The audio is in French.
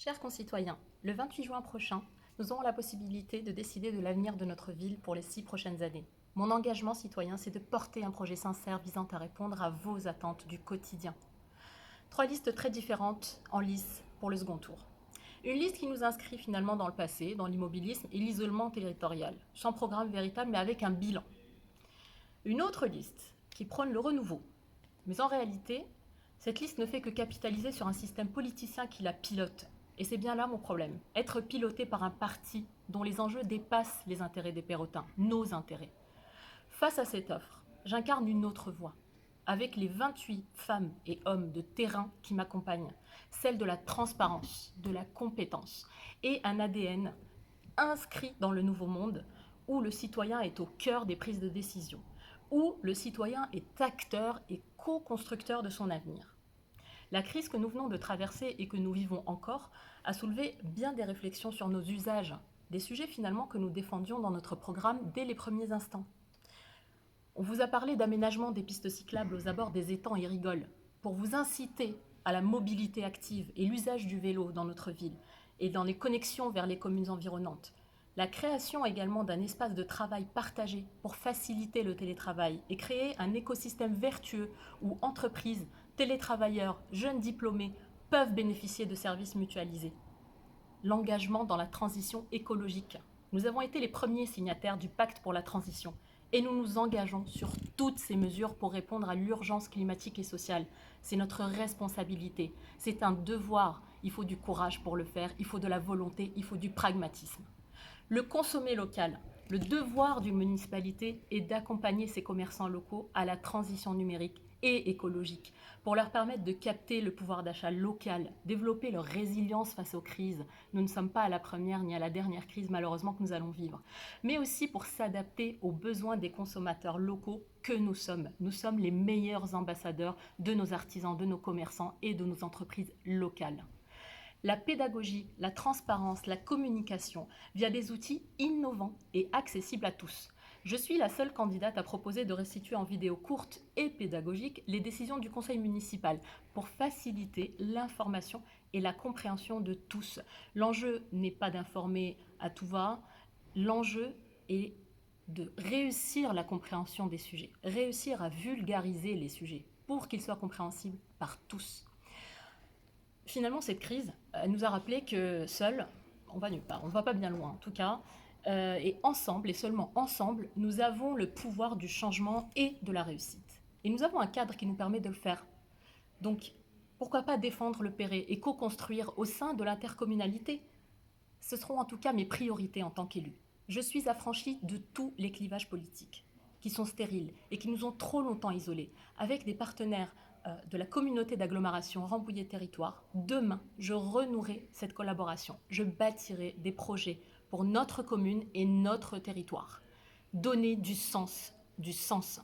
Chers concitoyens, le 28 juin prochain, nous aurons la possibilité de décider de l'avenir de notre ville pour les 6 prochaines années. Mon engagement citoyen, c'est de porter un projet sincère visant à répondre à vos attentes du quotidien. 3 listes très différentes en lice pour le second tour. Une liste qui nous inscrit finalement dans le passé, dans l'immobilisme et l'isolement territorial, sans programme véritable mais avec un bilan. Une autre liste qui prône le renouveau. Mais en réalité, cette liste ne fait que capitaliser sur un système politicien qui la pilote. Et c'est bien là mon problème. Être piloté par un parti dont les enjeux dépassent les intérêts des Perrotins, nos intérêts. Face à cette offre, j'incarne une autre voie, avec les 28 femmes et hommes de terrain qui m'accompagnent, celle de la transparence, de la compétence et un ADN inscrit dans le nouveau monde où le citoyen est au cœur des prises de décision, où le citoyen est acteur et co-constructeur de son avenir. La crise que nous venons de traverser et que nous vivons encore a soulevé bien des réflexions sur nos usages, des sujets finalement que nous défendions dans notre programme dès les premiers instants. On vous a parlé d'aménagement des pistes cyclables aux abords des étangs et rigoles pour vous inciter à la mobilité active et l'usage du vélo dans notre ville et dans les connexions vers les communes environnantes. La création également d'un espace de travail partagé pour faciliter le télétravail et créer un écosystème vertueux où entreprises, télétravailleurs, jeunes diplômés peuvent bénéficier de services mutualisés. L'engagement dans la transition écologique. Nous avons été les premiers signataires du pacte pour la transition et nous nous engageons sur toutes ces mesures pour répondre à l'urgence climatique et sociale. C'est notre responsabilité, c'est un devoir. Il faut du courage pour le faire, il faut de la volonté, il faut du pragmatisme. Le consommer local. Le devoir d'une municipalité est d'accompagner ses commerçants locaux à la transition numérique et écologique pour leur permettre de capter le pouvoir d'achat local, développer leur résilience face aux crises. Nous ne sommes pas à la première ni à la dernière crise malheureusement que nous allons vivre, mais aussi pour s'adapter aux besoins des consommateurs locaux que nous sommes. Nous sommes les meilleurs ambassadeurs de nos artisans, de nos commerçants et de nos entreprises locales. La pédagogie, la transparence, la communication via des outils innovants et accessibles à tous. Je suis la seule candidate à proposer de restituer en vidéo courte et pédagogique les décisions du conseil municipal pour faciliter l'information et la compréhension de tous. L'enjeu n'est pas d'informer à tout va, l'enjeu est de réussir la compréhension des sujets, réussir à vulgariser les sujets pour qu'ils soient compréhensibles par tous. Finalement, cette crise nous a rappelé que seul, on va nulle part, on ne va pas bien loin en tout cas, et ensemble, et seulement ensemble, nous avons le pouvoir du changement et de la réussite. Et nous avons un cadre qui nous permet de le faire. Donc, pourquoi pas défendre le Perret et co-construire au sein de l'intercommunalité? Ce seront en tout cas mes priorités en tant qu'élu. Je suis affranchie de tous les clivages politiques qui sont stériles et qui nous ont trop longtemps isolés, avec des partenaires de la communauté d'agglomération Rambouillet Territoire. Demain, je renouerai cette collaboration. Je bâtirai des projets pour notre commune et notre territoire. Donner du sens, du sens.